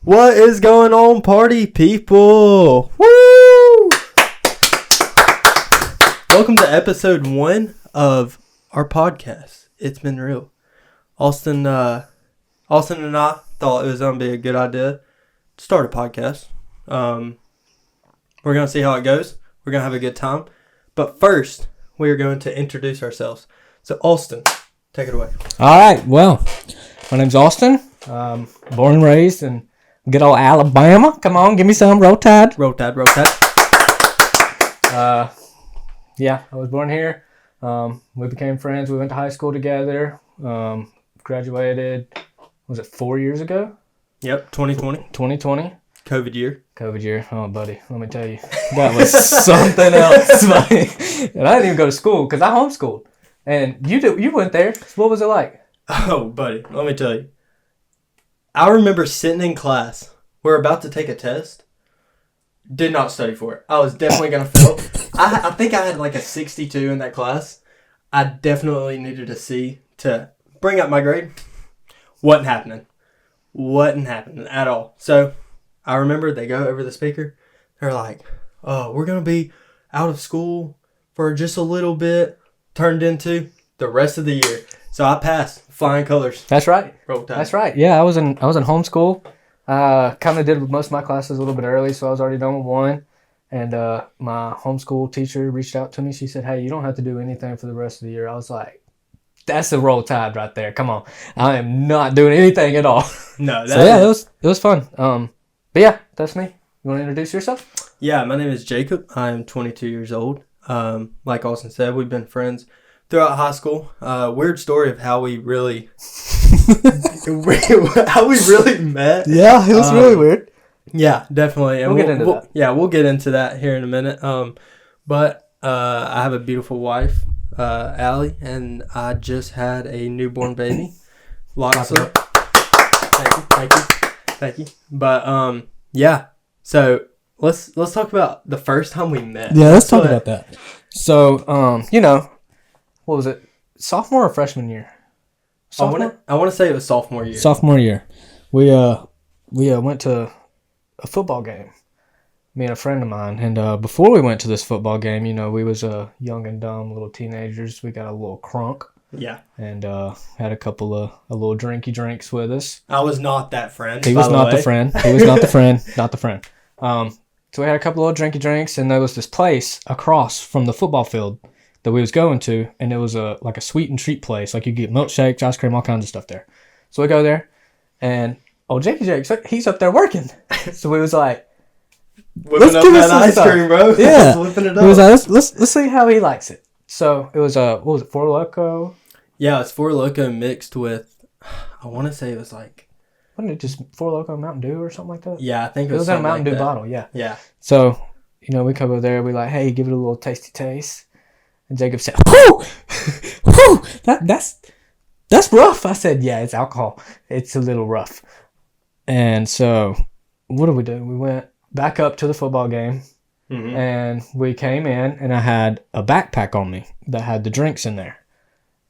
What is going on, party people? Woo! Welcome to episode 1 of our podcast. It's been real. Austin and I thought it was going to be a good idea to start a podcast. We're going to see how it goes. We're going to have a good time. But first, we are going to introduce ourselves. So, Austin, take it away. All right. Well, my name's Austin. Born and raised in good old Alabama. Come on, give me some. Roll Tide. Roll Tide, roll Tide. Yeah, I was born here. We became friends. We went to high school together. Graduated, was it 4 years ago? Yep, 2020. 2020. COVID year. Oh, buddy, let me tell you. That was something else, buddy. And I didn't even go to school because I homeschooled. And you went there. What was it like? Oh, buddy, let me tell you. I remember sitting in class. We're about to take a test. Did not study for it. I was definitely going to fail. I think I had like a 62 in that class. I definitely needed a C to bring up my grade. Wasn't happening at all. So I remember they go over the speaker. They're like, oh, we're going to be out of school for just a little bit. Turned into the rest of the year. So I passed. Flying colors. That's right. Roll Tide. That's right. Yeah, I was in homeschool. Kind of did most of my classes a little bit early, so I was already done with one. And my homeschool teacher reached out to me. She said, "Hey, you don't have to do anything for the rest of the year." I was like, "That's the Roll Tide right there. Come on, I am not doing anything at all." No, it was fun. But yeah, that's me. You want to introduce yourself? Yeah, my name is Jacob. I'm 22 years old. Like Austin said, we've been friends throughout high school. Weird story of how we really met. Yeah, it was really weird. Yeah, definitely. And we'll get into that. Yeah, we'll get into that here in a minute. But I have a beautiful wife, Allie, and I just had a newborn baby, Loxley. Thank you. But yeah. So let's talk about the first time we met. Yeah, let's talk about that. So what was it? Sophomore or freshman year? Sophomore? I want to say it was sophomore year. Sophomore year. We went to a football game. Me and a friend of mine. And before we went to this football game, we was young and dumb little teenagers. We got a little crunk. Yeah. And had a couple of little drinky drinks with us. I was not that friend. He was not the friend. He was not the friend. Not the friend. So we had a couple of little drinky drinks, and there was this place across from the football field that we was going to, and it was like a sweet and treat place. Like you get milkshakes, ice cream, all kinds of stuff there. So we go there, and Jakey Jake, he's up there working. So we was like, whipping up that ice cream, bro. Yeah, whipping it up. It was like, let's see how he likes it. So it was what was it, Four Loko? Yeah, it's Four Loko mixed with, I want to say it was like, wasn't it just Four Loko Mountain Dew or something like that? Yeah, I think it was in a Mountain Dew bottle. Yeah. Yeah. So we come over there, we like, hey, give it a little tasty taste. And Jacob said, "Whoo, whoo, that's rough." I said, "Yeah, it's alcohol. It's a little rough." And so, what did we do? We went back up to the football game, and we came in, and I had a backpack on me that had the drinks in there.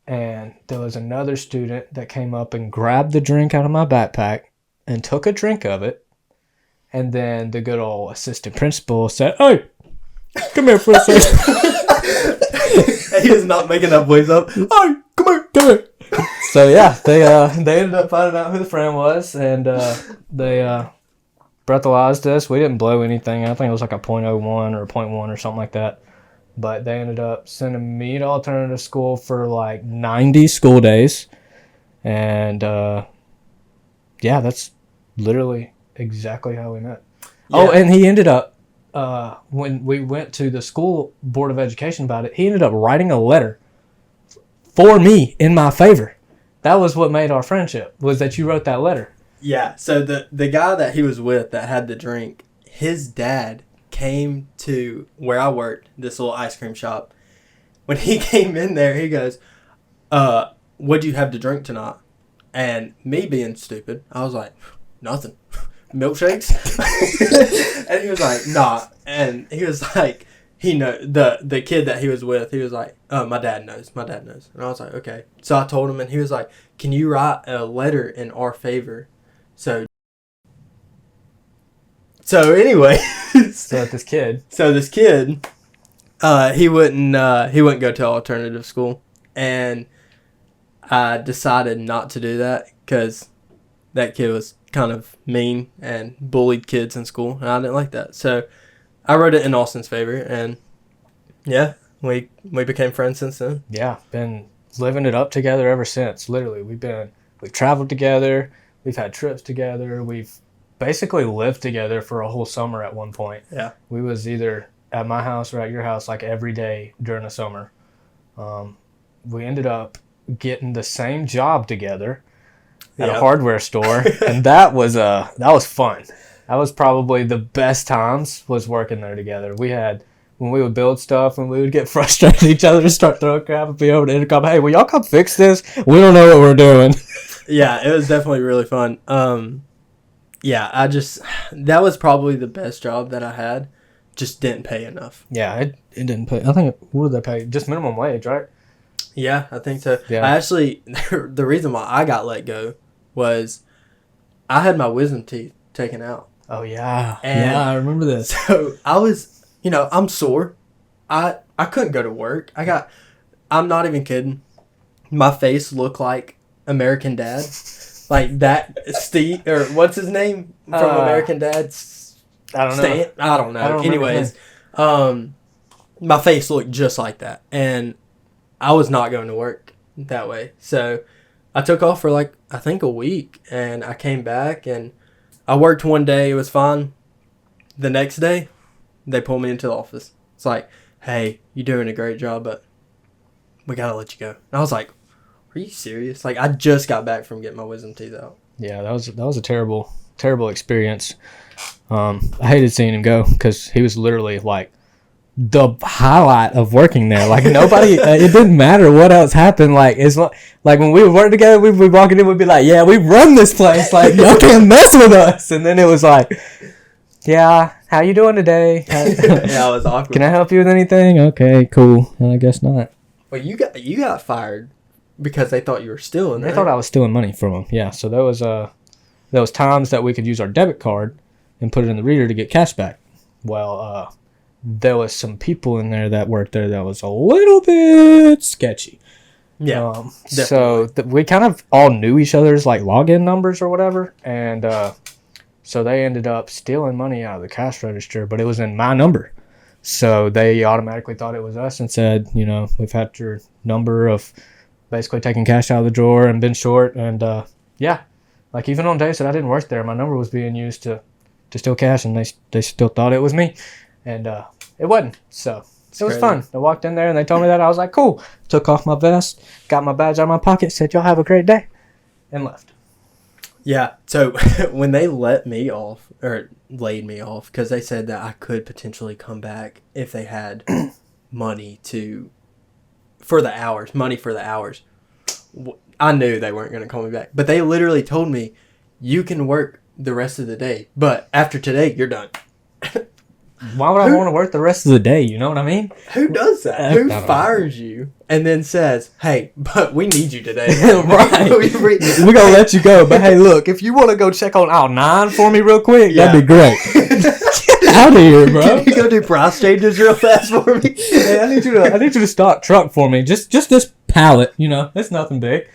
And there was another student that came up and grabbed the drink out of my backpack and took a drink of it. And then the good old assistant principal said, "Hey, come here for a second." He is not making that voice up. Oh, come here. So yeah, they ended up finding out who the friend was, and they breathalyzed us. We didn't blow anything. I think it was like a .01 or a .1 or something like that. But they ended up sending me to alternative school for like 90 school days, and yeah, that's literally exactly how we met. Yeah. Oh, and he ended up. When we went to the school board of education about it, he ended up writing a letter for me in my favor. That was what made our friendship, was that you wrote that letter. Yeah, so the guy that he was with that had the drink, his dad came to where I worked, this little ice cream shop. When he came in there, he goes, what'd you have to drink tonight? And me being stupid, I was like, nothing. Milkshakes? And he was like, nah. And he was like, he know the kid that he was with. He was like, "Oh, my dad knows. My dad knows." And I was like, "Okay." So I told him, and he was like, "Can you write a letter in our favor?" So anyway, So this kid. he wouldn't go to alternative school, and I decided not to do that because that kid was kind of mean and bullied kids in school, and I didn't like that. So I wrote it in Austin's favor, and yeah, we became friends since then. Yeah, been living it up together ever since. Literally, we've traveled together, we've had trips together, we've basically lived together for a whole summer at one point. Yeah, We was either at my house or at your house like every day during the summer. We ended up getting the same job together at a hardware store, and that was fun. That was probably the best times was working there together. When we would build stuff and we would get frustrated at each other and start throwing crap and be over the intercom, "Hey, will y'all come fix this? We don't know what we're doing." Yeah, it was definitely really fun. Yeah, that was probably the best job that I had. Just didn't pay enough. Yeah, it didn't pay. I think, what did they pay? Just minimum wage, right? Yeah, I think so. Yeah. I actually, the reason why I got let go was I had my wisdom teeth taken out. Oh, yeah. And I remember this. So I was, I'm sore. I couldn't go to work. I'm not even kidding. My face looked like American Dad. Like that Steve, or what's his name from American Dad? I don't know. I don't know. Anyways, my face looked just like that. And I was not going to work that way. So I took off for I think a week, and I came back and I worked one day. It was fine. The next day, they pulled me into the office. It's like, "Hey, you're doing a great job, but we got to let you go." And I was like, "Are you serious?" I just got back from getting my wisdom teeth out. Yeah, that was a terrible, terrible experience. I hated seeing him go because he was literally the highlight of working there. Nobody, it didn't matter what else happened. It's like when we would work together, we'd be walking in, we'd be like, "Yeah, we run this place. Y'all can't mess with us." And then it was like, "Yeah, how you doing today?" Yeah, it was awkward. "Can I help you with anything?" "Okay, cool." I guess not. Well, you got fired because they thought you were stealing. They thought I was stealing money from them. Yeah, so there was times that we could use our debit card and put it in the reader to get cash back. Well, there was some people in there that worked there that was a little bit sketchy. Yeah. So we kind of all knew each other's login numbers or whatever, and so they ended up stealing money out of the cash register, but it was in my number. So they automatically thought it was us and said, "We've had your number of basically taking cash out of the drawer and been short." And yeah, even on days that I didn't work there, my number was being used to steal cash, and they still thought it was me. And it wasn't. So it was fun. I walked in there and they told me that. I was like, "Cool." Took off my vest, got my badge out of my pocket, said, "Y'all have a great day," and left. Yeah. So when they let me off, or laid me off, because they said that I could potentially come back if they had money for the hours. I knew they weren't going to call me back. But they literally told me, "You can work the rest of the day, but after today, you're done." Why would I want to work the rest of the day? You know what I mean? Who does that? Who fires you and then says, "Hey, but we need you today." Right. We're going to let you go. But hey, look, if you want to go check on aisle 9 for me real quick, that'd be great. Get out of here, bro. Can you go do price changes real fast for me? Hey, I need you to stock truck for me. Just this pallet, it's nothing big.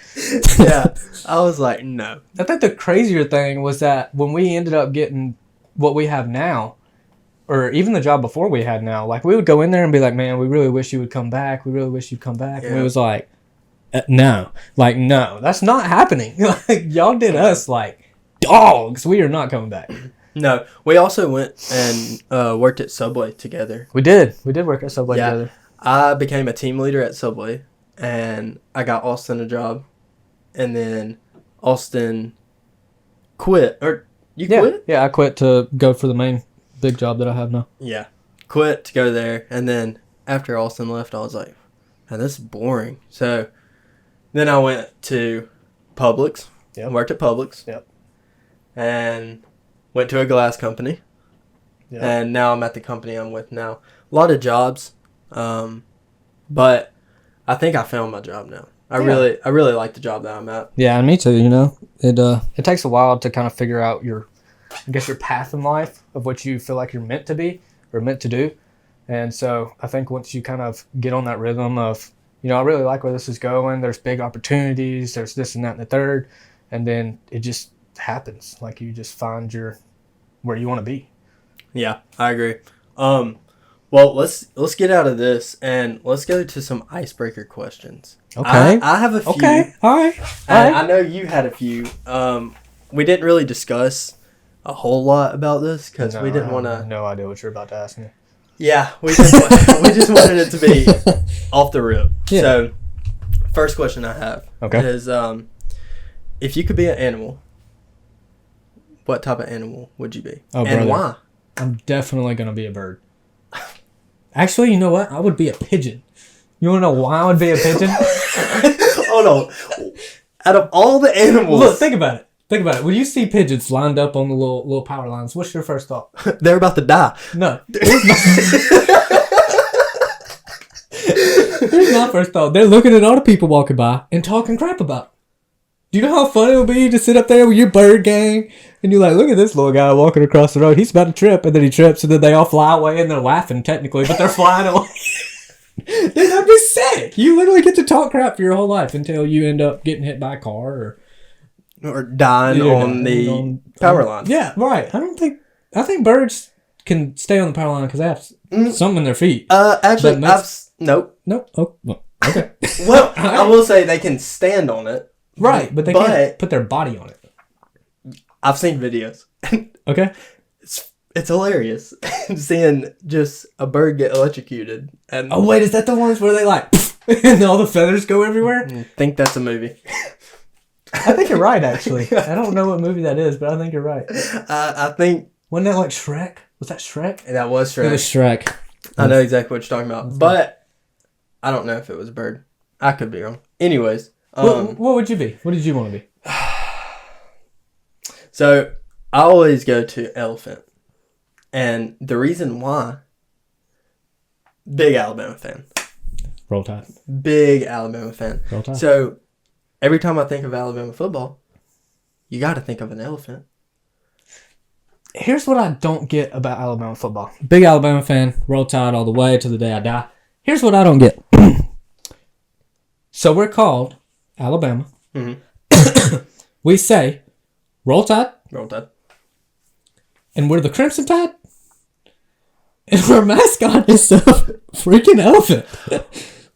Yeah. I was like, no. I think the crazier thing was that when we ended up getting what we have now, or even the job before we had now, we would go in there and be like, "Man, we really wish you would come back. We really wish you'd come back." Yeah. And it was like, no. No, that's not happening. Y'all did us like dogs. We are not coming back. No, we also went and worked at Subway together. We did work at Subway together. I became a team leader at Subway, and I got Austin a job, and then Austin quit. Or you quit? Yeah, I quit to go for the main big job that I have now. Yeah, quit to go there, and then after Austin left, I was like, "Man, this is boring." So then I went to Publix. Yep. Worked at Publix. Yep. And went to a glass company. Yep. And now I'm at the company I'm with now. A lot of jobs, but I think I found my job now. I really like the job that I'm at. Yeah, and me too. You know, it takes a while to kind of figure out your path in life of what you feel like you're meant to be or meant to do. And so I think once you kind of get on that rhythm of, you know, I really like where this is going. There's big opportunities. There's this and that and the third, and then it just happens. Like you just find where you want to be. Yeah, I agree. Well, let's get out of this and let's go to some icebreaker questions. Okay. I have a few. Okay. All right. And I know you had a few. We didn't really discuss a whole lot about this because we didn't want to. No idea what you're about to ask me. Yeah, we just wanted it to be off the rip. Yeah. So, first question I have is, if you could be an animal, what type of animal would you be? Oh, and brother. why? I'm definitely going to be a bird. Actually, you know what? I would be a pigeon. You want to know why I would be a pigeon? Hold on. Out of all the animals... Look, think about it. When you see pigeons lined up on the little power lines, what's your first thought? They're about to die. No. Here's my first thought. They're looking at all the people walking by and talking crap about them. Do you know how fun it would be to sit up there with your bird gang and you're like, look at this little guy walking across the road. He's about to trip, and then he trips, and then they all fly away, and they're laughing technically, but they're flying away. Dude, that'd be sick. You literally get to talk crap for your whole life until you end up getting hit by a car or dying on the power line. Yeah, right. I think birds can stay on the power line because they have something in their feet. Actually, nope. Nope. Oh, okay. Well, I will say they can stand on it. Right, but they can't put their body on it. I've seen videos. Okay. It's hilarious seeing just a bird get electrocuted. And oh, wait, is that the ones where they like, and all the feathers go everywhere? I think that's a movie. I think you're right, actually. I don't know what movie that is, but I think you're right. I think... Wasn't that like Shrek? Was that Shrek? That was Shrek. It was Shrek. I know exactly what you're talking about, but I don't know if it was a bird. I could be wrong. Anyways... what would you be? What did you want to be? So, I always go to elephant. And the reason why... Big Alabama fan. Roll Tide. Big Alabama fan. Roll Tide. So, every time I think of Alabama football, you got to think of an elephant. Here's what I don't get about Alabama football. Big Alabama fan. Roll Tide all the way to the day I die. Here's what I don't get. So, we're called... Alabama. Mm-hmm. We say, Roll Tide. Roll Tide. And we're the Crimson Tide. And our mascot is a freaking elephant.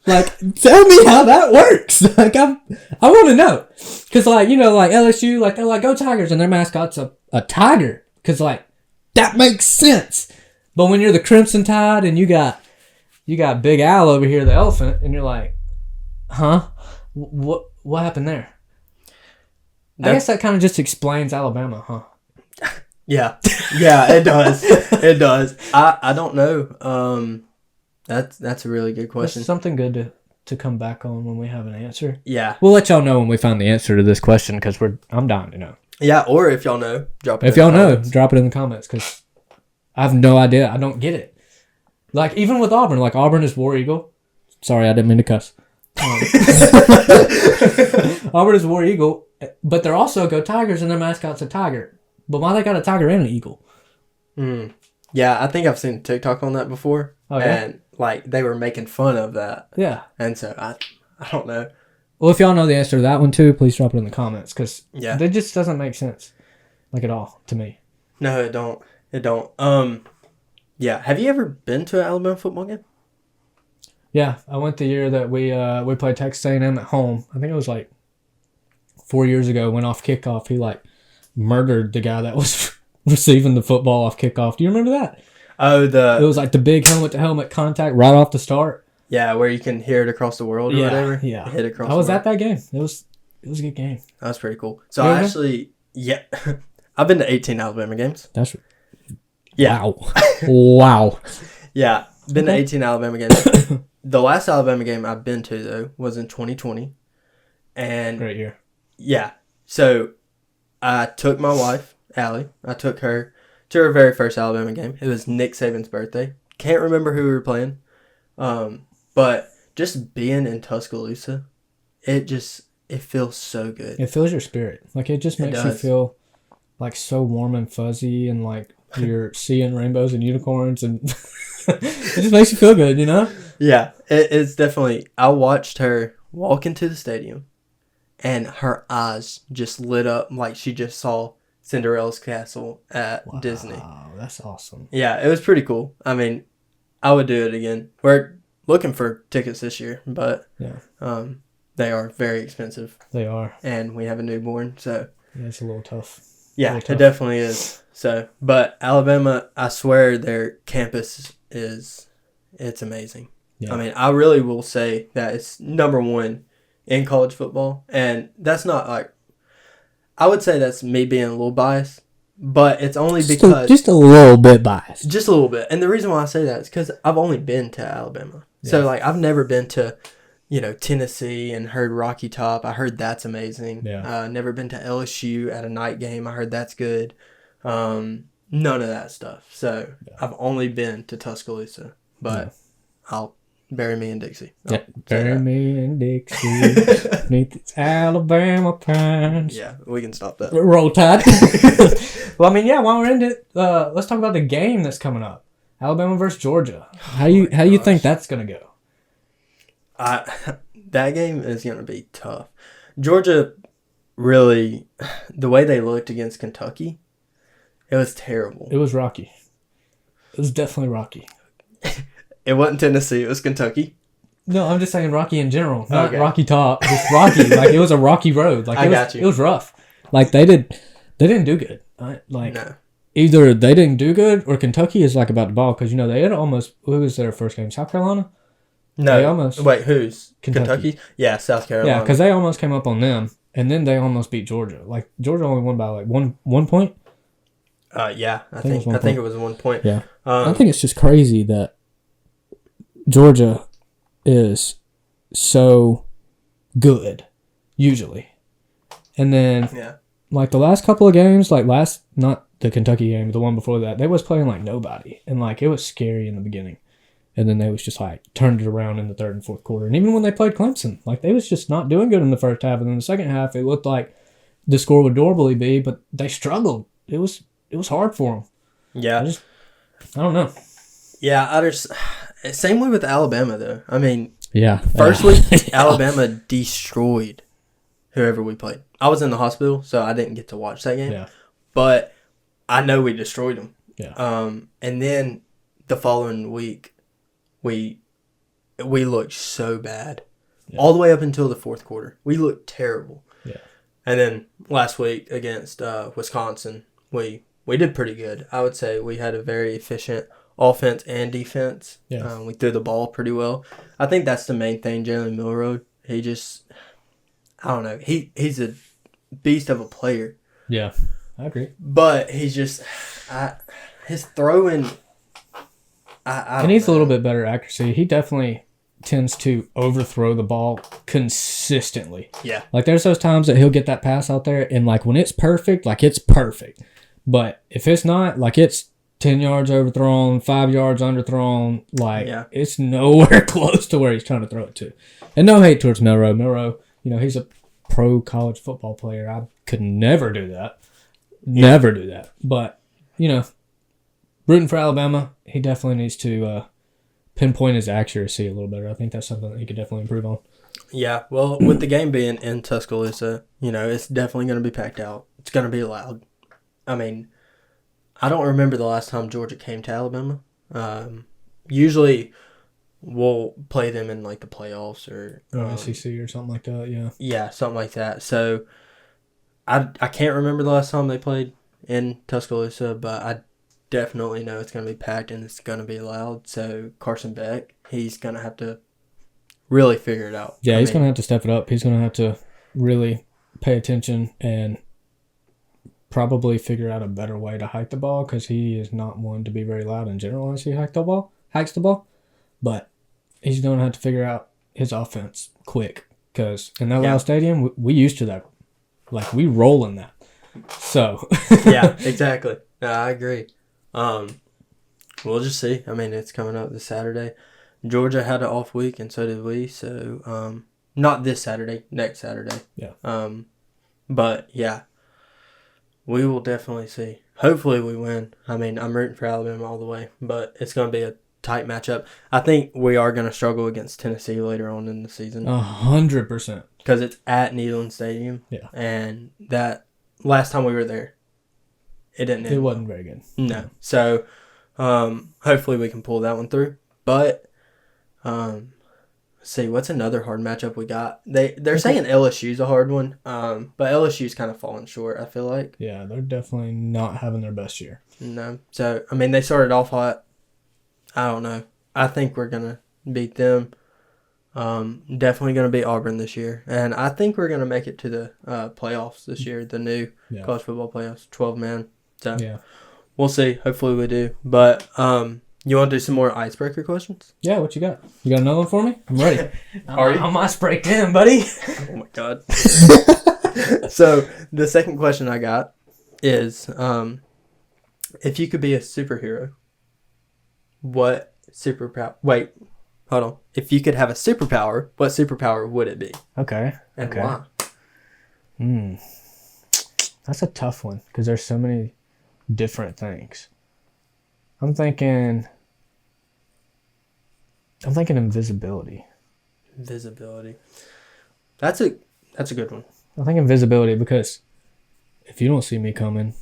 Like, tell me how that works. Like, I want to know. Because, like, you know, like LSU, like, they're like, go Tigers. And their mascot's a tiger. Because, like, that makes sense. But when you're the Crimson Tide and you got Big Al over here, the elephant, and you're like, huh? What happened there? I guess that kind of just explains Alabama, huh? Yeah, it does. It does. I don't know. That's a really good question. That's something good to come back on when we have an answer. Yeah, we'll let y'all know when we find the answer to this question because I'm dying to know. Yeah, or if y'all know, drop it. If y'all know, drop it in the comments because I have no idea. I don't get it. Like even with Auburn, like Auburn is War Eagle. Sorry, I didn't mean to cuss. Auburn is War Eagle, but they're also Go Tigers, and their mascot's a tiger. But why they got a tiger and an eagle? Yeah, I think I've seen TikTok on that before. Oh, yeah? And like they were making fun of that. Yeah. And so I don't know. Well, if y'all know the answer to that one too, please drop it in the comments because it just doesn't make sense, like at all to me. No, it don't. It don't. Yeah. Have you ever been to an Alabama football game? Yeah, I went the year that we played Texas A&M at home. I think it was like 4 years ago. Went off kickoff. He like murdered the guy that was receiving the football off kickoff. Do you remember that? Oh, it was like the big helmet to helmet contact right off the start. Yeah, where you can hear it across the world or whatever. Yeah, hit across. I was at that game. It was a good game. That was pretty cool. So I actually, I've been to 18 Alabama games. That's wow. Yeah, been to 18 Alabama games. The last Alabama game I've been to though was in 2020, and great year. Yeah, so I took my wife Allie. I took her to her very first Alabama game. It was Nick Saban's birthday. can't remember who we were playing. But just being in Tuscaloosa, it feels so good. It fills your spirit. Like, it just makes you feel like so warm and fuzzy, and like you're seeing rainbows and unicorns, and it just makes you feel good, you know? Yeah, it's definitely. I watched her walk into the stadium, and her eyes just lit up like she just saw Cinderella's castle at Disney. Wow, that's awesome. Yeah, it was pretty cool. I mean, I would do it again. We're looking for tickets this year, but they are very expensive. They are. And we have a newborn, so yeah, it's a little tough. Yeah, it definitely is. So, but Alabama, I swear their campus it's amazing. Yeah. I mean, I really will say that it's number one in college football, and that's not like, I would say that's me being a little biased, but it's only because just a little bit biased. Just a little bit. And the reason why I say that is because I've only been to Alabama. Yeah. So, like, I've never been to, Tennessee and heard Rocky Top. I heard that's amazing. Yeah. Never been to LSU at a night game. I heard that's good. None of that stuff. So, I've only been to Tuscaloosa. But I'll bury me in Dixie. Yeah, bury me in Dixie. Beneath its Alabama pines. Yeah, we can stop that. Roll Tide. Well, I mean, yeah, while we're in it, let's talk about the game that's coming up. Alabama versus Georgia. How do you think that's going to go? That game is going to be tough. Georgia, really, the way they looked against Kentucky, it was terrible. It was rocky. It was definitely rocky. It wasn't Tennessee. It was Kentucky. No, I'm just saying rocky in general. Not Rocky Top. Just rocky. Like, it was a rocky road. Like, it was rough. Like, they didn't do good. Like, no. Either they didn't do good or Kentucky is, like, about the ball. Because, they had almost... Who was their first game? South Carolina? No. Wait, who's? Kentucky? Yeah, South Carolina. Yeah, because they almost came up on them. And then they almost beat Georgia. Like, Georgia only won by, like, one point? Yeah. I think it was 1 point. Yeah. I think it's just crazy that Georgia is so good, usually. And then, like, the last couple of games, like, not the Kentucky game, but the one before that, they was playing like nobody. And, like, it was scary in the beginning. And then they was just, like, turned it around in the third and fourth quarter. And even when they played Clemson, like, they was just not doing good in the first half. And then the second half, it looked like the score would normally be, but they struggled. It was hard for them. Yeah. I don't know. Yeah, same way with Alabama, though. I mean, first week, Alabama destroyed whoever we played. I was in the hospital, so I didn't get to watch that game. Yeah. But I know we destroyed them. Yeah. And then the following week, we looked so bad. Yeah. All the way up until the fourth quarter. We looked terrible. Yeah. And then last week against Wisconsin, we did pretty good. I would say we had a very efficient offense and defense. Yeah. We threw the ball pretty well. I think that's the main thing. Jalen Milroe, he just, I don't know. He's a beast of a player. Yeah, I agree. But he's just, his throwing, he needs a little bit better accuracy. He definitely tends to overthrow the ball consistently. Yeah. Like, there's those times that he'll get that pass out there, and, like, when it's perfect, like, it's perfect. But if it's not, like, it's 10 yards overthrown, 5 yards underthrown, like, it's nowhere close to where he's trying to throw it to. And no hate towards Milroe. Milroe, he's a pro college football player. I could never do that. Never do that. But, rooting for Alabama, he definitely needs to pinpoint his accuracy a little better. I think that's something that he could definitely improve on. Yeah, well, with the game being in Tuscaloosa, it's definitely going to be packed out. It's going to be loud. I mean, I don't remember the last time Georgia came to Alabama. Usually, we'll play them in, like, the playoffs or SEC or something like that, yeah. Yeah, something like that. So, I can't remember the last time they played in Tuscaloosa, but I definitely know it's going to be packed and it's going to be loud. So, Carson Beck, he's going to have to really figure it out. Yeah, he's going to have to step it up. He's going to have to really pay attention and probably figure out a better way to hike the ball, because he is not one to be very loud in general as he hikes the ball. But he's going to have to figure out his offense quick, because in that loud stadium, we used to that. Like, we roll in that. So. Yeah, exactly. I agree. We'll just see. I mean, it's coming up this Saturday. Georgia had an off week, and so did we. So, not this Saturday, next Saturday. Yeah. But yeah, we will definitely see. Hopefully, we win. I mean, I'm rooting for Alabama all the way, but it's going to be a tight matchup. I think we are going to struggle against Tennessee later on in the season 100%. because it's at Neyland Stadium. Yeah. And that last time we were there, it didn't. It wasn't very good. No. So, hopefully we can pull that one through. But, let's see, what's another hard matchup we got? They're saying LSU's a hard one, but LSU's kind of falling short, I feel like. Yeah, they're definitely not having their best year. No. So, I mean, they started off hot. I don't know. I think we're going to beat them. Definitely going to beat Auburn this year. And I think we're going to make it to the playoffs this year, the new college football playoffs, 12-man. So, we'll see. Hopefully we do. But you want to do some more icebreaker questions? Yeah, what you got? You got another one for me? I'm ready. Are you? I'm icebreaked in, buddy. Oh, my God. So, the second question I got is, if you could be a superhero, what superpower... Wait, hold on. If you could have a superpower, what superpower would it be? Okay. And okay. why? That's a tough one because there's so many different things. I'm thinking invisibility. Invisibility. That's a good one. I think invisibility because if you don't see me coming,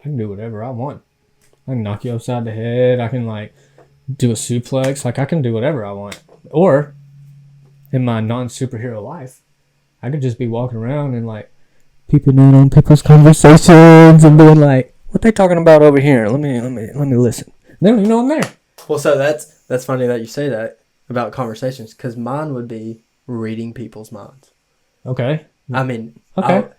I can do whatever I want. I can knock you upside the head. I can do a suplex. I can do whatever I want. Or in my non-superhero life, I could just be walking around and peeping in on people's conversations and being like, "What they talking about over here? Let me listen." They don't even know I'm there. Well, so that's funny that you say that about conversations because mine would be reading people's minds. Okay. I mean, okay.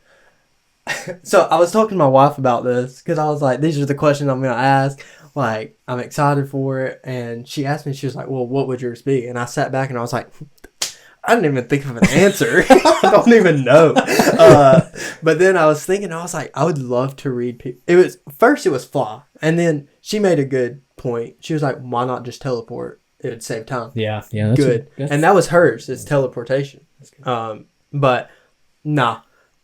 So I was talking to my wife about this because I was like, these are the questions I'm going to ask. I'm excited for it. And she asked me, she was like, well, what would yours be? And I sat back and I was like, I didn't even think of an answer. I don't even know. But then I was thinking, I was like, I would love to read people. It was fly. And then she made a good point. She was like, why not just teleport? It would save time. Yeah. That's good. And that was hers. It's teleportation. But nah.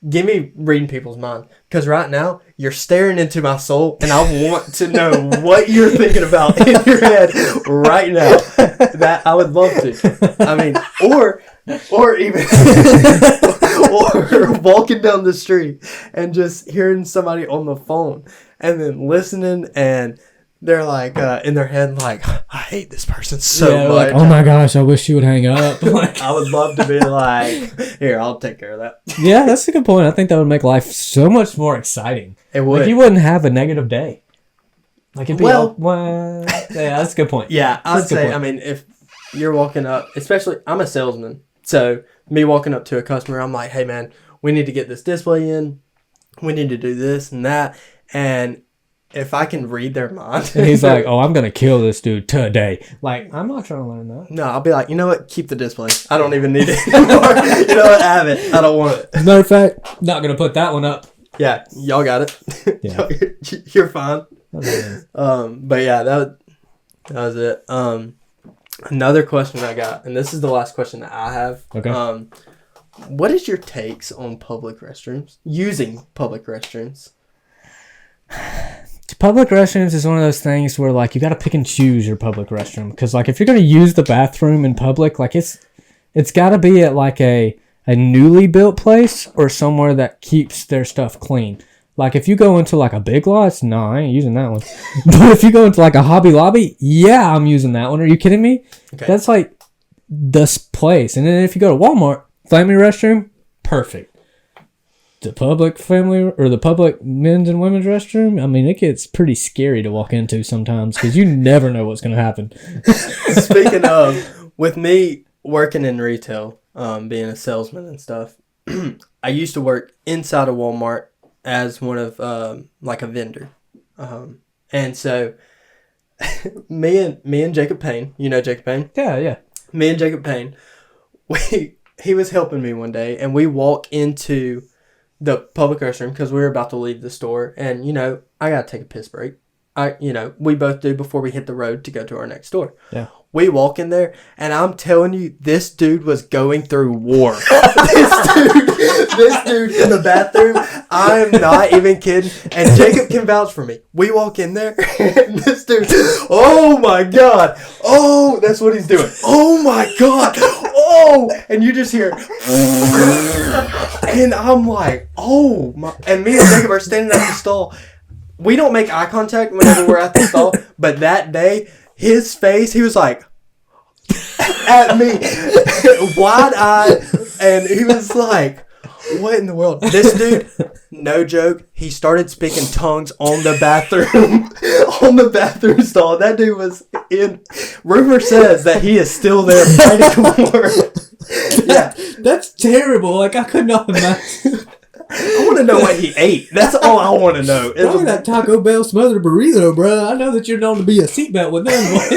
Give me reading people's minds. Because right now, you're staring into my soul, and I want to know what you're thinking about in your head right now. That I would love to. I mean, or even or walking down the street and just hearing somebody on the phone and then listening and they're in their head I hate this person so much. Oh my gosh, I wish you would hang up. I would love to be here, I'll take care of that. Yeah, that's a good point. I think that would make life so much more exciting. It would. You wouldn't have a negative day. It'd be yeah, that's a good point. Yeah, I would say, I mean, if you're walking up, especially, I'm a salesman, so me walking up to a customer, I'm like, hey man, we need to get this display in, we need to do this and that, and if I can read their mind. And he's like, oh, I'm going to kill this dude today. I'm not trying to learn that. No, I'll be like, you know what? Keep the display. I don't even need it anymore. You know what? Have it. I don't want it. As a matter of fact, not going to put that one up. Yeah, y'all got it. Yeah. You're fine. But yeah, that was it. Another question I got, and this is the last question that I have. Okay. What is your takes on public restrooms? Using public restrooms? Public restrooms is one of those things where you got to pick and choose your public restroom because if you're going to use the bathroom in public, it's got to be at a newly built place or somewhere that keeps their stuff clean. If you go into a Big Lots, no, I ain't using that one. But if you go into a Hobby Lobby, yeah, I'm using that one. Are you kidding me? Okay. That's this place. And then if you go to Walmart, family restroom, perfect. The public men's and women's restroom, I mean, it gets pretty scary to walk into sometimes because you never know what's going to happen. Speaking of, with me working in retail, being a salesman and stuff, I used to work inside of Walmart as one of, a vendor. And so, me and Jacob Payne, you know Jacob Payne? Yeah. Me and Jacob Payne, he was helping me one day, and we walk into the public restroom because we were about to leave the store, and I gotta take a piss break. we both do before we hit the road to go to our next door. Yeah. We walk in there, and I'm telling you, this dude was going through war. this dude in the bathroom, I am not even kidding. And Jacob can vouch for me. We walk in there, and this dude, oh my God. Oh, that's what he's doing. Oh my God. Oh, and you just hear, and I'm like, oh my. And me and Jacob are standing at the stall. We don't make eye contact whenever we're at the stall, but that day, his face, he was like, at me, wide-eyed, and he was like, what in the world? This dude, no joke, he started speaking tongues on the bathroom, stall. That dude was in, rumor says that he is still there fighting war. Yeah. That's terrible. Like, I could not imagine. I want to know what he ate. That's all I want to know. Probably that Taco Bell smothered burrito, bro. I know that you're known to be a seatbelt with them boys.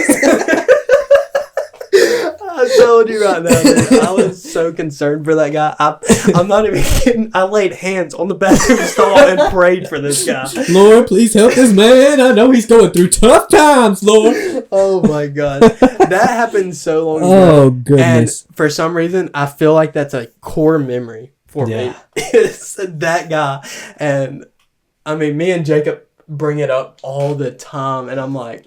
I told you right now, dude. I was so concerned for that guy. I'm not even kidding. I laid hands on the bathroom stall and prayed for this guy. Lord, please help this man. I know he's going through tough times, Lord. Oh my God. That happened so long ago. Oh, goodness. And for some reason, I feel like that's a core memory for me. It's that guy. And I mean, me and Jacob bring it up all the time. And I'm like,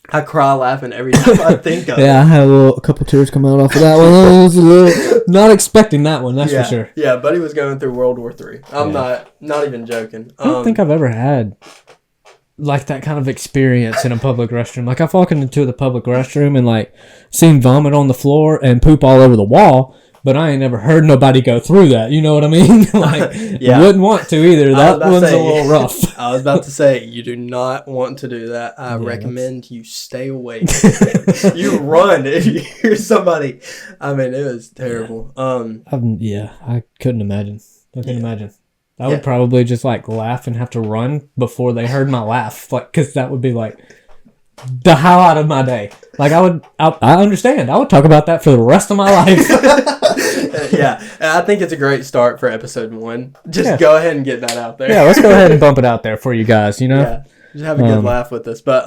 I cry laughing every time I think of it. I had a couple tears come out off of that one. I was a little not expecting that one, that's for sure. Yeah, buddy was going through World War III. I'm not even joking. I don't think I've ever had like that kind of experience in a public restroom. Like, I've walked into the public restroom and like seen vomit on the floor and poop all over the wall, but I ain't never heard nobody go through that. You know what I mean? Like, wouldn't want to either. That one's a little rough. I was about to say, you do not want to do that. I recommend you stay away. You run if you hear somebody. I mean, it was terrible. I couldn't imagine. I couldn't imagine. I would probably just like laugh and have to run before they heard my laugh, like, because that would be like the highlight of my day. Like, I understand. I would talk about that for the rest of my life. Yeah, I think it's a great start for episode 1. Just go ahead and get that out there. Yeah, let's go ahead and bump it out there for you guys, you know? Yeah, just have a good laugh with us. But,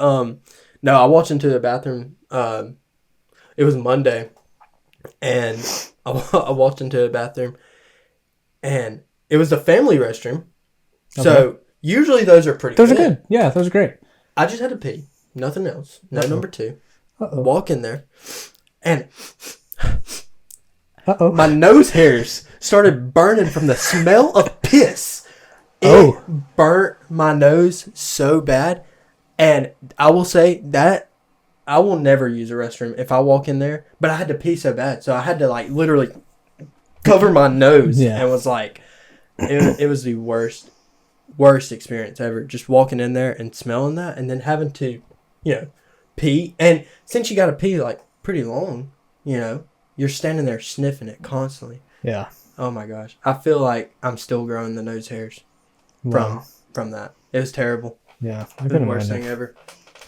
no, I walked into the bathroom. It was Monday, and I walked into the bathroom, and it was a family restroom. Okay. So, usually those are pretty Those are good. Yeah, those are great. I just had to pee. Nothing else. No number 2. Walk in there, and my nose hairs started burning from the smell of piss. It burnt my nose so bad. And I will say that I will never use a restroom if I walk in there. But I had to pee so bad. So I had to like literally cover my nose. And was like, it was the worst experience ever. Just walking in there and smelling that and then having to, pee. And since you got to pee like pretty long, you're standing there sniffing it constantly. Yeah. Oh my gosh. I feel like I'm still growing the nose hairs from that. It was terrible. Yeah. It was the worst thing ever.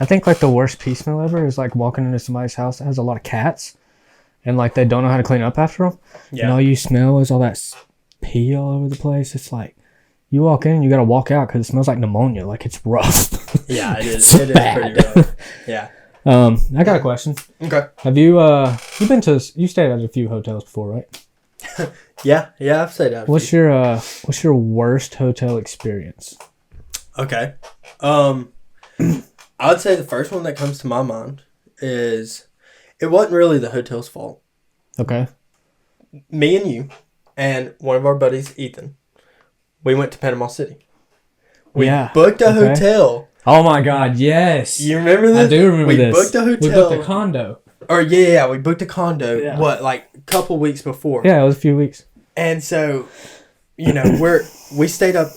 I think like the worst pee smell ever is like walking into somebody's house that has a lot of cats and like they don't know how to clean up after them. Yeah. And all you smell is all that pee all over the place. It's like you walk in and you got to walk out because it smells like pneumonia. Like, it's rough. Yeah, it is. It is pretty rough. Yeah. I got a question. Okay. Have you you stayed at a few hotels before, right? Yeah, I've stayed at a few. What's your worst hotel experience? Okay. I would say the first one that comes to my mind is it wasn't really the hotel's fault. Okay. Me and you and one of our buddies, Ethan, we went to Panama City. We booked a hotel. Oh my God, yes. You remember this? I do remember this. We booked a hotel. We booked a condo. Or we booked a condo. Yeah. Like a couple weeks before? Yeah, it was a few weeks. And so, we stayed up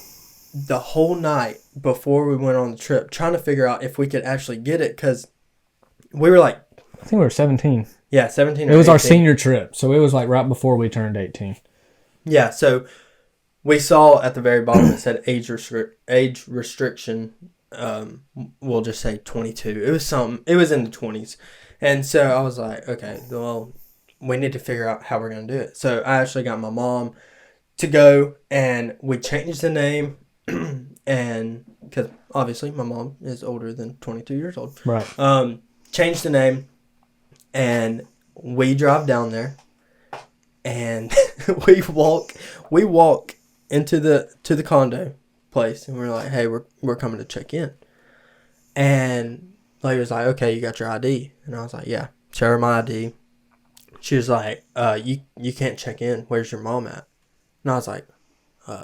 the whole night before we went on the trip trying to figure out if we could actually get it because we were like... I think we were 17. Yeah, 17 or It was 18. our senior trip, so it was like right before we turned 18. Yeah, so we saw at the very bottom it said age restriction. We'll just say 22. It was in the 20s. And so I was like, okay, well, we need to figure out how we're going to do it. So I actually got my mom to go and we changed the name and because obviously my mom is older than 22 years old. Right. Changed the name, and we drive down there, and we walk into the condo place, and we're like, hey, we're coming to check in. And lady was like, okay, you got your ID? And I was like, yeah. Show her my ID. She was like, you can't check in. Where's your mom at? And I was like,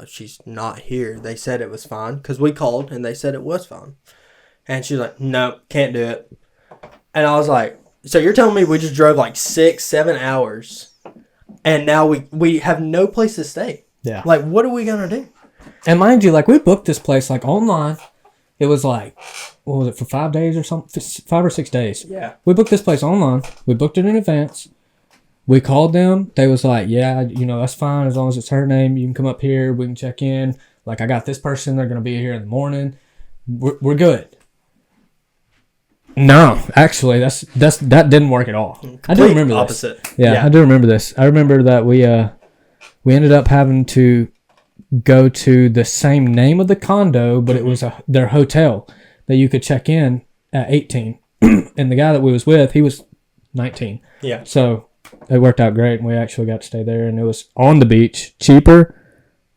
she's not here. They said it was fine, because we called and they said it was fine. And she was like, no, can't do it. And I was like, so you're telling me we just drove like 6-7 hours and now we have no place to stay? Yeah. Like, what are we gonna do? And mind you, like, we booked this place like online. It was like, what was it, for 5 days or something? 5 or 6 days. Yeah. We booked this place online. We booked it in advance. We called them. They was like, yeah, that's fine. As long as it's her name, you can come up here. We can check in. Like, I got this person. They're going to be here in the morning. We're good. No, actually, that didn't work at all. I do remember opposite. this. Yeah, I do remember this. I remember that we ended up having to go to the same name of the condo, but it was their hotel that you could check in at 18. And the guy that we was with, he was 19. Yeah. So it worked out great, and we actually got to stay there, and it was on the beach, cheaper,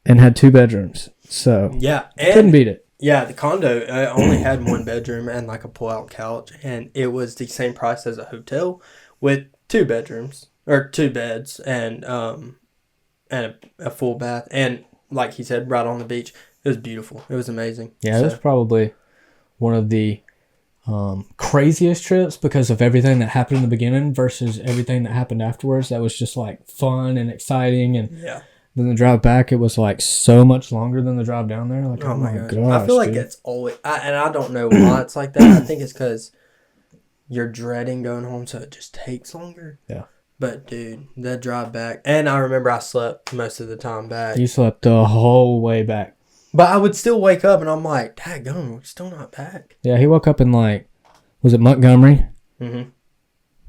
and had 2 bedrooms. So yeah, couldn't beat it. Yeah, the condo only had 1 bedroom and like a pull-out couch, and it was the same price as a hotel with 2 bedrooms or 2 beds and a full bath, and like he said, right on the beach. It was beautiful. It was amazing. Yeah, it was probably one of the craziest trips because of everything that happened in the beginning versus everything that happened afterwards. That was just like fun and exciting, and yeah. Then the drive back, it was like so much longer than the drive down there. Like, oh my gosh, I feel like it's always, and I don't know why it's like that. I think it's because you're dreading going home, so it just takes longer. Yeah. But dude, that drive back, and I remember I slept most of the time back. You slept the whole way back. But I would still wake up, and I'm like, daggone, we're still not back. Yeah, he woke up in like, was it Montgomery? Mm-hmm.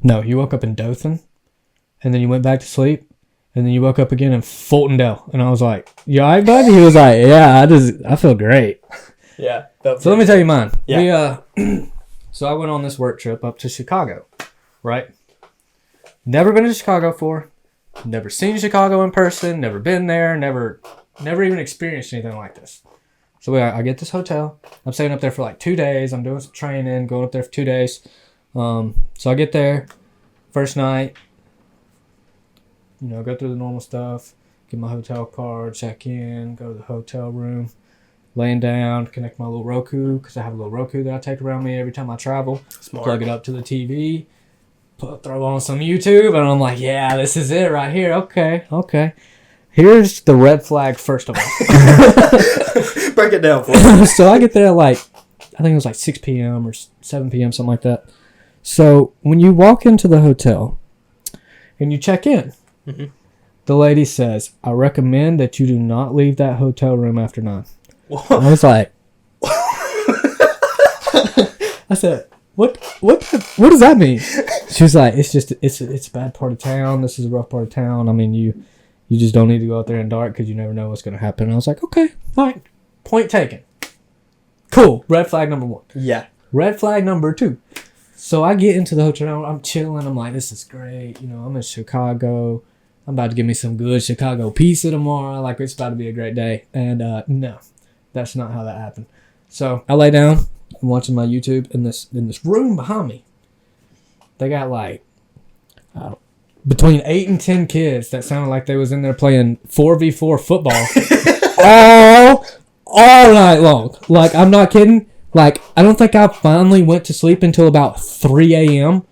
No, you woke up in Dothan, and then you went back to sleep. And then you woke up again in Fultondale. And I was like, you all right, bud? He was like, yeah, I feel great. Yeah. So let me tell you mine. Yeah. So I went on this work trip up to Chicago, right? Never been to Chicago before. Never seen Chicago in person. Never been there. Never even experienced anything like this. So I get this hotel. I'm staying up there for like 2 days. I'm doing some training, going up there for 2 days. So I get there. First night. Go through the normal stuff, get my hotel card, check in, go to the hotel room, laying down, connect my little Roku, because I have a little Roku that I take around me every time I travel. Smart. Plug it up to the TV, throw on some YouTube, and I'm like, yeah, this is it right here. Okay. Here's the red flag, first of all. Break it down for me. So I get there at I think it was like 6 p.m. or 7 p.m., something like that. So when you walk into the hotel and you check in, mm-hmm. The lady says, I recommend that you do not leave that hotel room after 9. I was like, I said, what does that mean? She was like, it's a bad part of town. This is a rough part of town. I mean, you just don't need to go out there in the dark because you never know what's going to happen. And I was like, okay, all right. Point taken. Cool. Red flag number 1. Yeah. Red flag number 2. So I get into the hotel. I'm chilling. I'm like, this is great. I'm in Chicago. I'm about to get me some good Chicago pizza tomorrow. Like, it's about to be a great day. And no, that's not how that happened. So I lay down. I'm watching my YouTube in this room behind me. They got like between 8 and 10 kids that sounded like they was in there playing 4v4 football all night long. Like, I'm not kidding. Like, I don't think I finally went to sleep until about 3 a.m.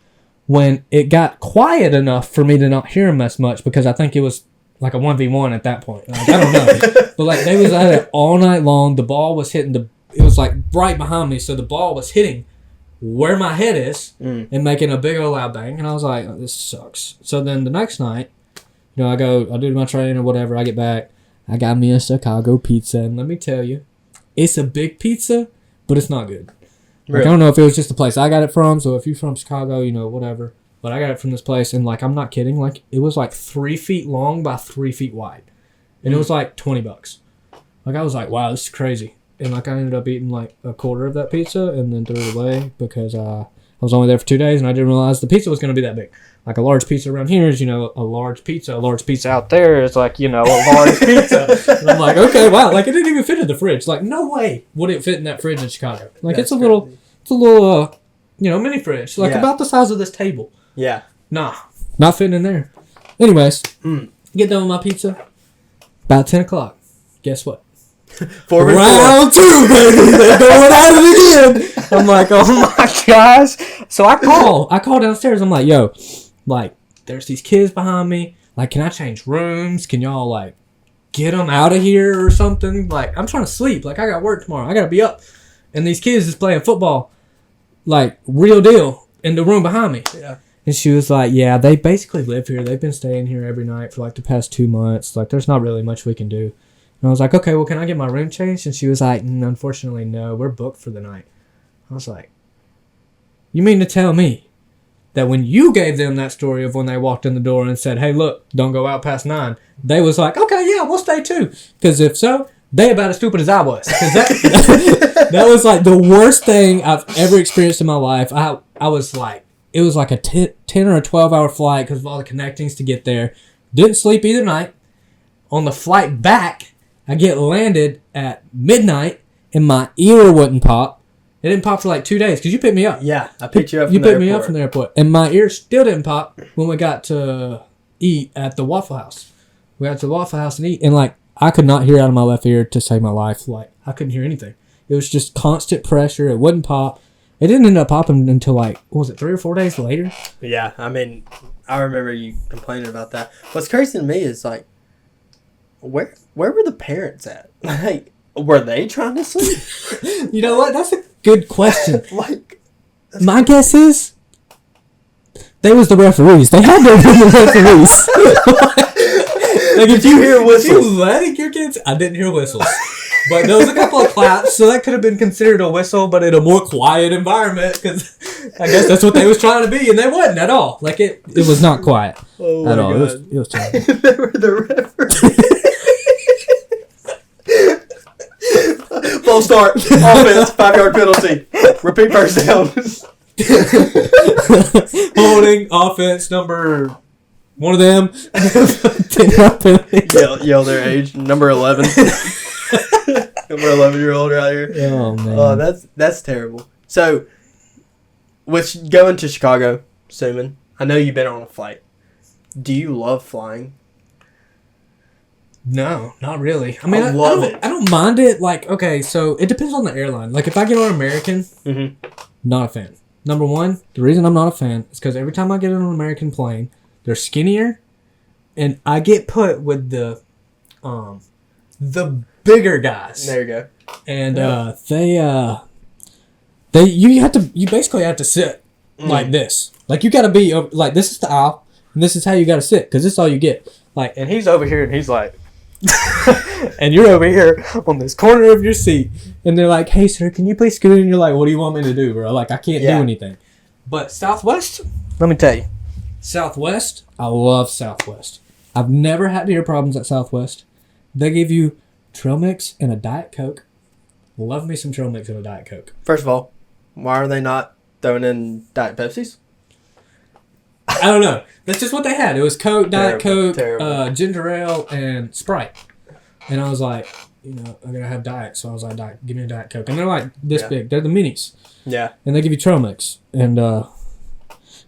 when it got quiet enough for me to not hear them as much, because I think it was like a 1v1 at that point. Like, I don't know. But like, they was at it all night long. The ball was hitting it was like right behind me, so the ball was hitting where my head is and making a big old loud bang. And I was like, oh, this sucks. So then the next night, I do my training or whatever. I get back. I got me a Chicago pizza, and let me tell you, it's a big pizza, but it's not good. Like, I don't know if it was just the place I got it from. So if you're from Chicago, whatever. But I got it from this place, and like, I'm not kidding. Like, it was like 3 feet long by 3 feet wide, and it was like $20. Like, I was like, wow, this is crazy. and like I ended up eating like a quarter of that pizza and then threw it away because I was only there for 2 days and I didn't realize the pizza was going to be that big. Like a large pizza around here is, a large pizza. A large pizza out there is like, a large pizza. And I'm like, okay, wow. Like it didn't even fit in the fridge. Like no way would it fit in that fridge in Chicago. Like it's a little, mini fridge. Like about the size of this table. Yeah. Nah, not fitting in there. Anyways, get done with my pizza. About 10 o'clock. Guess what? Round 2, baby. They're going at it again. I'm like, oh my gosh. So I call downstairs. I'm like, yo, like, there's these kids behind me. Like, can I change rooms? Can y'all, like, get them out of here or something? Like, I'm trying to sleep. Like, I got work tomorrow. I got to be up. And these kids is playing football, like, real deal, in the room behind me. Yeah. And she was like, yeah, they basically live here. They've been staying here every night for, like, the past 2 months. Like, there's not really much we can do. And I was like, okay, well, can I get my room changed? And she was like, unfortunately, no. We're booked for the night. I was like, you mean to tell me that when you gave them that story of when they walked in the door and said, hey, look, don't go out past 9, they was like, okay, yeah, we'll stay too. Because if so, they about as stupid as I was. Because that was like the worst thing I've ever experienced in my life. I was like, it was like a 10 or a 12-hour flight because of all the connectings to get there. Didn't sleep either night. On the flight back, I get landed at midnight and my ear wouldn't pop. It didn't pop for like 2 days because you picked me up. Yeah, I picked you up from the airport. You picked me up from the airport. And my ear still didn't pop when we got to eat at the Waffle House. We got to the Waffle House and eat. And like, I could not hear out of my left ear to save my life. Like, I couldn't hear anything. It was just constant pressure. It wouldn't pop. It didn't end up popping until like, what was it, 3 or 4 days later? Yeah, I mean, I remember you complaining about that. What's crazy to me is like, where were the parents at? Like, were they trying to sleep? You know what? That's a good question. Like, my guess is they was the referees. They had to have been the referees. Like, did you hear whistles? You letting your kids? I didn't hear whistles. But there was a couple of claps, so that could have been considered a whistle, but in a more quiet environment, because I guess that's what they was trying to be, and they wasn't at all. Like, it was not quiet at all. God. It was terrible. They were the referees. Full start. Offense. 5-yard penalty. Repeat first down. Holding. Offense. Number one of them. 10-yard penalty. Yell their age. Number 11. Number 11-year-old right here. Oh, man. Oh, that's terrible. So, with going to Chicago, Suman, I know you've been on a flight. Do you love flying? No, not really. I mean, I love it. I don't mind it. Like, okay, so it depends on the airline. Like, if I get on American, not a fan. Number one, the reason I'm not a fan is because every time I get on an American plane, they're skinnier, and I get put with the bigger guys. There you go. And you basically have to sit like this. Like, you got to be like, this is the aisle, and this is how you got to sit because this is all you get. Like, and he's over here, and he's like. And you're over here on this corner of your seat, and they're like, hey sir, can you please scoot? And you're like, what do you want me to do, bro? Like, I can't do anything. But Southwest, let me tell you, Southwest, I love Southwest. I've never had ear problems at Southwest. They give you trail mix and a Diet Coke. Love me some trail mix and a Diet Coke. First of all, why are they not throwing in Diet Pepsis? I don't know. That's just what they had. It was Coke, Diet Coke, ginger ale, and Sprite. And I was like, I'm going to have Diet. So I was like, Diet, give me a Diet Coke. And they're like this big. They're the minis. Yeah. And they give you trail mix. And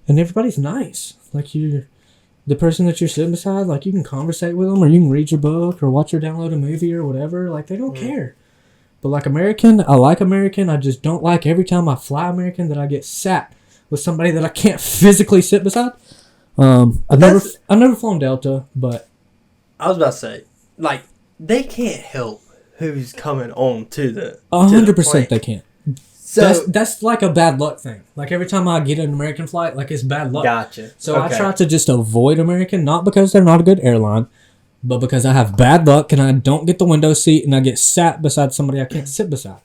everybody's nice. Like, the person that you're sitting beside, like, you can conversate with them, or you can read your book, or watch or download a movie, or whatever. Like, they don't care. But like American, I like American. I just don't like every time I fly American that I get sat with somebody that I can't physically sit beside. I've never flown Delta, but I was about to say, like, they can't help who's coming on to the 100% they can't. So that's like a bad luck thing. Like, every time I get an American flight, like, it's bad luck. Gotcha. So I try to just avoid American, not because they're not a good airline, but because I have bad luck and I don't get the window seat and I get sat beside somebody I can't sit beside.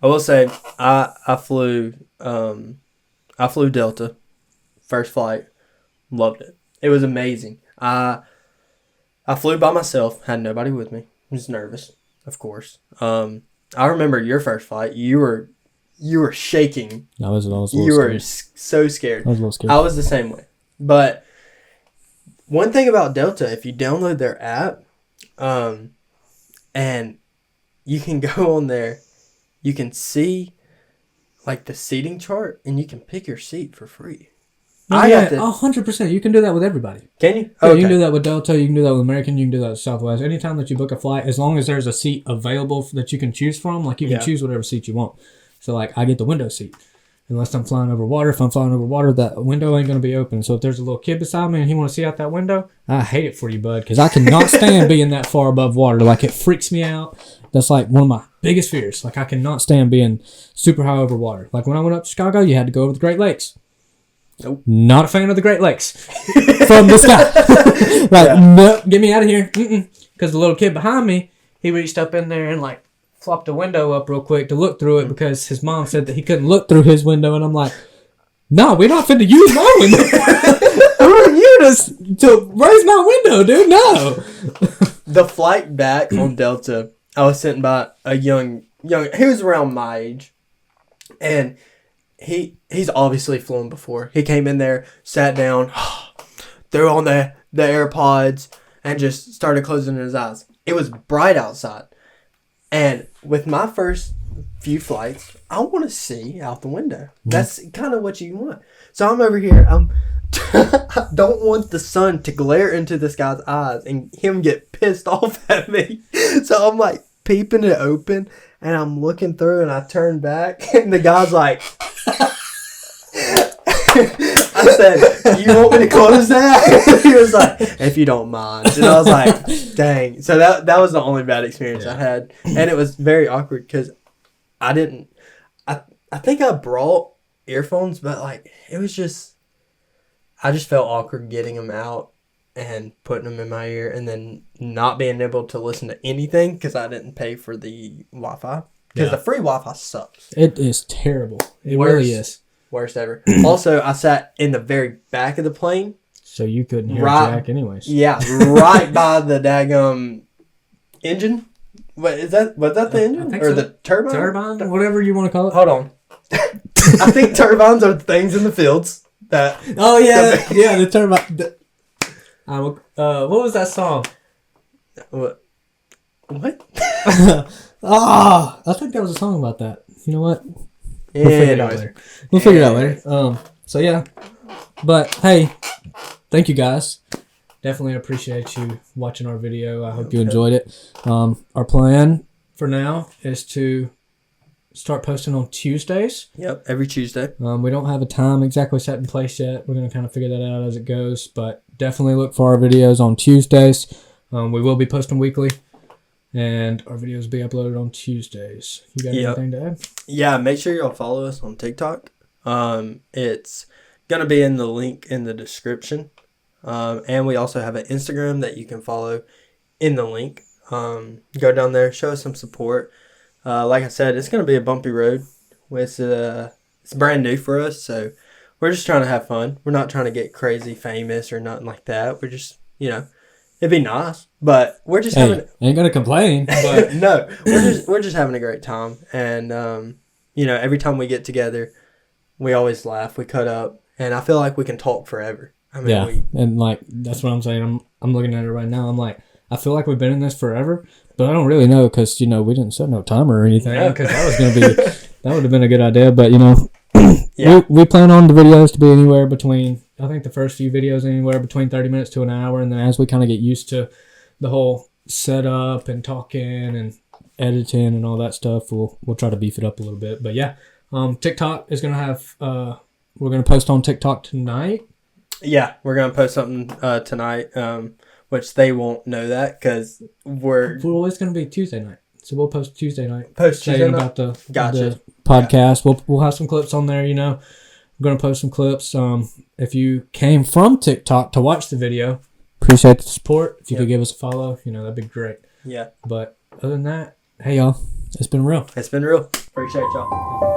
I will say, I flew Delta, first flight, loved it. It was amazing. I flew by myself, had nobody with me. I was nervous, of course. I remember your first flight. You were shaking. I was a little scared. You were so scared. I was a little scared. I was the same way. But one thing about Delta, if you download their app, and you can go on there, you can see like the seating chart, and you can pick your seat for free. Oh, yeah, 100%. You can do that with everybody. Can you? Yeah, okay. You can do that with Delta. You can do that with American. You can do that with Southwest. Anytime that you book a flight, as long as there's a seat available that you can choose from, like you can choose whatever seat you want. So like I get the window seat. Unless I'm flying over water. If I'm flying over water, that window ain't going to be open. So if there's a little kid beside me and he want to see out that window, I hate it for you, bud, because I cannot stand being that far above water. Like, it freaks me out. That's like one of my biggest fears. Like, I cannot stand being super high over water. Like, when I went up to Chicago, you had to go over the Great Lakes. Nope. Not a fan of the Great Lakes from the sky. Like, nope, get me out of here. Because the little kid behind me, he reached up in there and, like, flopped the window up real quick to look through it because his mom said that he couldn't look through his window, and I'm like, no, we're not finna use my window. Who are you to raise my window, dude? No. The flight back on Delta, I was sitting by a young, he was around my age, and he's obviously flown before. He came in there, sat down, threw on the AirPods, and just started closing his eyes. It was bright outside. And with my first few flights, I want to see out the window. That's kind of what you want. So I'm over here. I don't want the sun to glare into this guy's eyes and him get pissed off at me. So I'm like peeping it open, and I'm looking through, and I turn back, and the guy's like, I said, you want me to close that? He was like, if you don't mind. And I was like, dang. So that was the only bad experience I had. And it was very awkward because I think I brought earphones, but like, it was just, I just felt awkward getting them out and putting them in my ear and then not being able to listen to anything because I didn't pay for the Wi-Fi. Because the free Wi-Fi sucks. It is terrible. It really is. Worst ever. Also, I sat in the very back of the plane. So you couldn't hear Jack anyways. Yeah, right by the daggum engine. What is that? Was that the engine? Or so. The turbine? Turbine? Whatever you want to call it. Hold on. I think turbines are things in the fields. Oh, yeah. Yeah, the turbine. What was that song? What? I think there was a song about that. You know what? We'll figure it out later. We'll figure it out later. So yeah, but hey, thank you guys. Definitely appreciate you watching our video. I hope you enjoyed it. Our plan for now is to start posting on Tuesdays. Yep, every Tuesday. We don't have a time exactly set in place yet. We're gonna kind of figure that out as it goes, but definitely look for our videos on Tuesdays. We will be posting weekly. And our videos will be uploaded on Tuesdays. You got anything to add? Yeah, make sure y'all follow us on TikTok. It's going to be in the link in the description. And we also have an Instagram that you can follow in the link. Go down there, show us some support. Like I said, it's going to be a bumpy road. It's brand new for us, so we're just trying to have fun. We're not trying to get crazy famous or nothing like that. We're just, it'd be nice, but we're just ain't gonna complain. But no, we're just having a great time, and every time we get together, we always laugh, we cut up, and I feel like we can talk forever. I mean, and like that's what I'm saying. I'm looking at it right now. I'm like, I feel like we've been in this forever, but I don't really know because we didn't set no timer or anything because that would have been a good idea. But we plan on the videos to be anywhere between. I think the first few videos anywhere between 30 minutes to an hour, and then as we kind of get used to the whole setup and talking and editing and all that stuff, we'll try to beef it up a little bit. But yeah, TikTok is gonna have we're gonna post on TikTok tonight. Yeah, we're gonna post something tonight, which they won't know that because it's gonna be Tuesday night, so we'll post Tuesday night. About the podcast. Yeah. We'll have some clips on there. We're going to post some clips. If you came from TikTok to watch the video, appreciate the support. If you could give us a follow, that'd be great. Yeah. But other than that, hey, y'all. It's been real. Appreciate y'all.